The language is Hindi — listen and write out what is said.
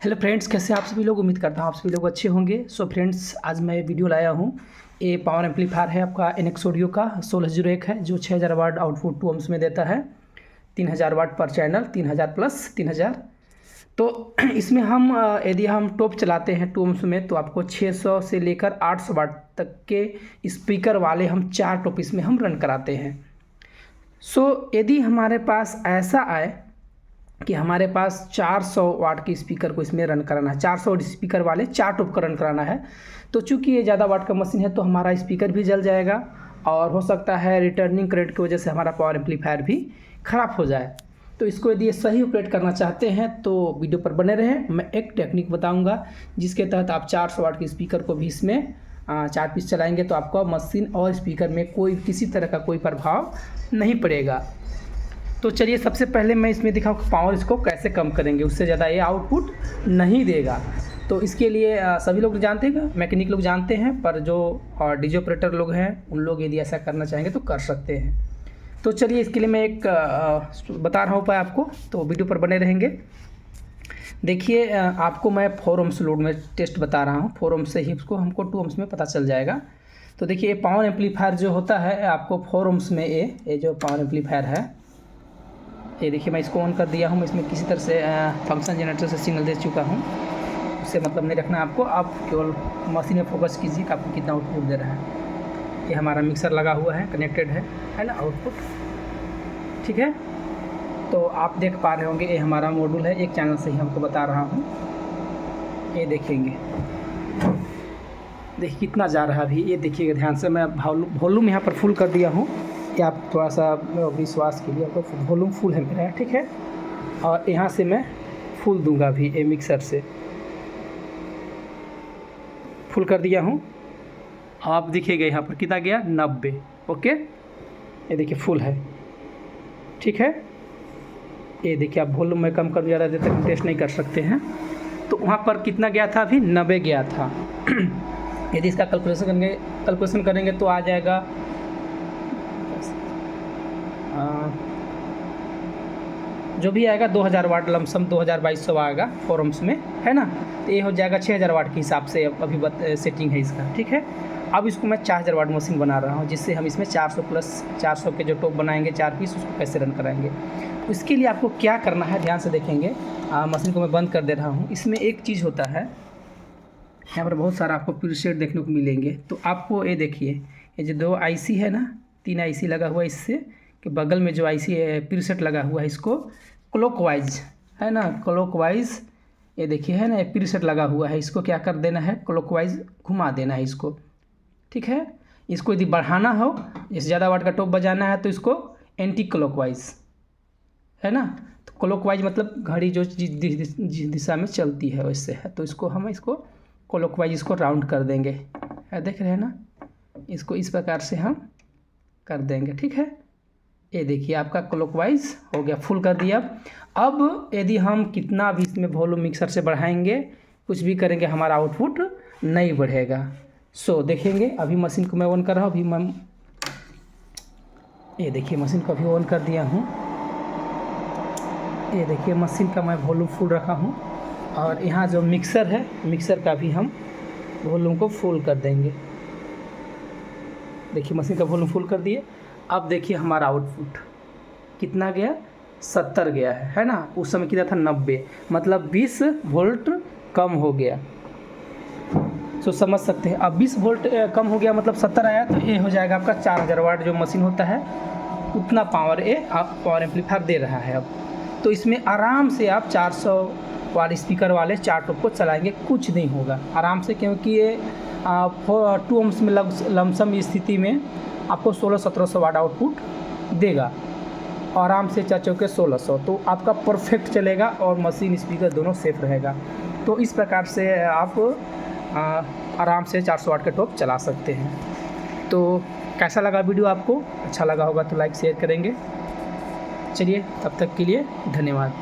हेलो फ्रेंड्स, कैसे आप सभी लोग। उम्मीद करता हूँ आप सभी लोग अच्छे होंगे। सो फ्रेंड्स, आज मैं वीडियो लाया हूँ। ये पावर एम्पलीफायर है आपका NX ऑडियो का 1601 है, जो 6000 वाट आउटपुट 2 ohms में देता है। 3000 वाट पर चैनल, 3000 प्लस 3000। तो इसमें हम यदि हम टॉप चलाते हैं 2 ohms में, तो आपको 600 से लेकर 800 वाट तक के स्पीकर वाले हम 4 टॉप इसमें हम रन कराते हैं। सो यदि हमारे पास ऐसा आए कि हमारे पास 400 वाट के स्पीकर को इसमें रन कराना है, 400 स्पीकर वाले 4 टॉप का रन कराना है, तो चूंकि ये ज़्यादा वाट का मशीन है तो हमारा स्पीकर भी जल जाएगा और हो सकता है रिटर्निंग करंट की वजह से हमारा पावर एम्पलीफायर भी ख़राब हो जाए। तो इसको यदि ये सही ऑपरेट करना चाहते हैं तो वीडियो पर बने रहें। मैं एक टेक्निक बताऊँगा जिसके तहत आप 400 वाट के स्पीकर को भी इसमें 4 पीस चलाएँगे तो आपका मशीन और स्पीकर में कोई किसी तरह का कोई प्रभाव नहीं पड़ेगा। तो चलिए, सबसे पहले मैं इसमें दिखाऊँ कि पावर इसको कैसे कम करेंगे, उससे ज़्यादा ये आउटपुट नहीं देगा। तो इसके लिए सभी लोग जानते हैं, मैकेनिक लोग जानते हैं, पर जो डीजे ऑपरेटर लोग हैं उन लोग यदि ऐसा करना चाहेंगे तो कर सकते हैं। तो चलिए, इसके लिए मैं एक बता रहा हूँ उपाय आपको, तो वीडियो पर बने रहेंगे। देखिए, आपको मैं 4 ohms लोड में टेस्ट बता रहा हूँ। 4 ohms से ही उसको हमको 2 ohms में पता चल जाएगा। तो देखिए, पावर एम्पलीफायर जो होता है आपको 4 ohms में ये जो पावर एम्पलीफायर है, ये देखिए मैं इसको ऑन कर दिया हूँ। मैं इसमें किसी तरह से फंक्शन जनरेटर से सिग्नल दे चुका हूँ, उससे मतलब नहीं रखना आपको। आप केवल मशीन में फोकस कीजिए कि आपको कितना आउटपुट दे रहा है। ये हमारा मिक्सर लगा हुआ है, कनेक्टेड है ना आउटपुट, ठीक है। तो आप देख पा रहे होंगे ये हमारा मॉड्यूल है, एक चैनल से ही हमको बता रहा हूँ। ये देखेंगे, देखिए कितना जा रहा है अभी, ये देखिएगा ध्यान से। मैं वॉल्यूम यहाँ पर फुल कर दिया हूँ, कि आप थोड़ा सा विश्वास के लिए, आपको वॉल्यूम फुल है मेरा, ठीक है। और यहाँ से मैं फुल दूंगा अभी, ये मिक्सर से फुल कर दिया हूँ। आप देखिएगा यहाँ पर कितना गया, 90। ओके, ये देखिए फुल है, ठीक है। ये देखिए, आप वॉल्यूम में कम कर ज़्यादा देर तक हम टेस्ट नहीं कर सकते हैं। तो वहाँ पर कितना गया था, अभी 90 गया था। यदि इसका कैलकुलेशन करेंगे तो आ जाएगा जो भी आएगा 2000 वाट, लमसम 2200 आएगा 4 ohms में, है ना। तो ये हो जाएगा 6000 वाट के हिसाब से अभी सेटिंग है इसका, ठीक है। अब इसको मैं 4000 वाट मशीन बना रहा हूँ, जिससे हम इसमें 400 प्लस 400 के जो टॉप बनाएंगे 4 पीस, उसको कैसे रन कराएंगे। तो इसके लिए आपको क्या करना है, ध्यान से देखेंगे। मशीन को मैं बंद कर दे रहा हूँ। इसमें एक चीज़ होता है, यहाँ पर बहुत सारा आपको प्रीसेट देखने को मिलेंगे। तो आपको ये देखिए, ये जो 2 IC है ना, 3 IC लगा हुआ है, इससे कि बगल में जो IC है प्रीसेट लगा हुआ है, इसको क्लॉकवाइज, है ना, क्लॉकवाइज, ये देखिए है ना, ये प्रीसेट लगा हुआ है, इसको क्या कर देना है, क्लॉकवाइज घुमा देना है इसको, ठीक है। इसको यदि बढ़ाना हो, इससे ज़्यादा वाट का टॉप बजाना है तो इसको एंटी क्लॉकवाइज, है ना। तो क्लॉकवाइज मतलब घड़ी जो जिस दिशा में चलती है वैसे है, तो इसको क्लॉकवाइज इसको राउंड कर देंगे, है, देख रहे हैं ना। इसको इस प्रकार से हम कर देंगे, ठीक है। ये देखिए आपका क्लॉकवाइज हो गया, फुल कर दिया। अब यदि हम कितना भी इसमें वॉल्यूम मिक्सर से बढ़ाएंगे, कुछ भी करेंगे, हमारा आउटपुट नहीं बढ़ेगा। सो देखेंगे, अभी मशीन को मैं ऑन कर रहा हूँ। अभी मैं ये देखिए मशीन को अभी ऑन कर दिया हूँ। ये देखिए मशीन का मैं वॉल्यूम फुल रखा हूँ, और यहाँ जो मिक्सर है, मिक्सर का भी हम वॉल्यूम को फुल कर देंगे। देखिए मशीन का वॉल्यूम फुल कर दिए। अब देखिए हमारा आउटपुट कितना गया, 70 गया है ना। उस समय कितना था, 90, मतलब 20 वोल्ट कम हो गया। तो समझ सकते हैं, अब 20 वोल्ट कम हो गया, मतलब 70 आया, तो ये हो जाएगा आपका 4000 वाट जो मशीन होता है, उतना पावर ये आप पावर एम्पलीफायर दे रहा है अब। तो इसमें आराम से आप 400 वाट स्पीकर वाले 4 टॉप को चलाएंगे, कुछ नहीं होगा आराम से, क्योंकि ये 2 ohms में लमसम स्थिति में आपको 1600-1700 वाट आउटपुट देगा, आराम से 4 चौके 1600। तो आपका परफेक्ट चलेगा और मशीन स्पीकर दोनों सेफ रहेगा। तो इस प्रकार से आप आराम से 400 वाट के टॉप चला सकते हैं। तो कैसा लगा वीडियो आपको, अच्छा लगा होगा तो लाइक शेयर करेंगे। चलिए, तब तक के लिए धन्यवाद।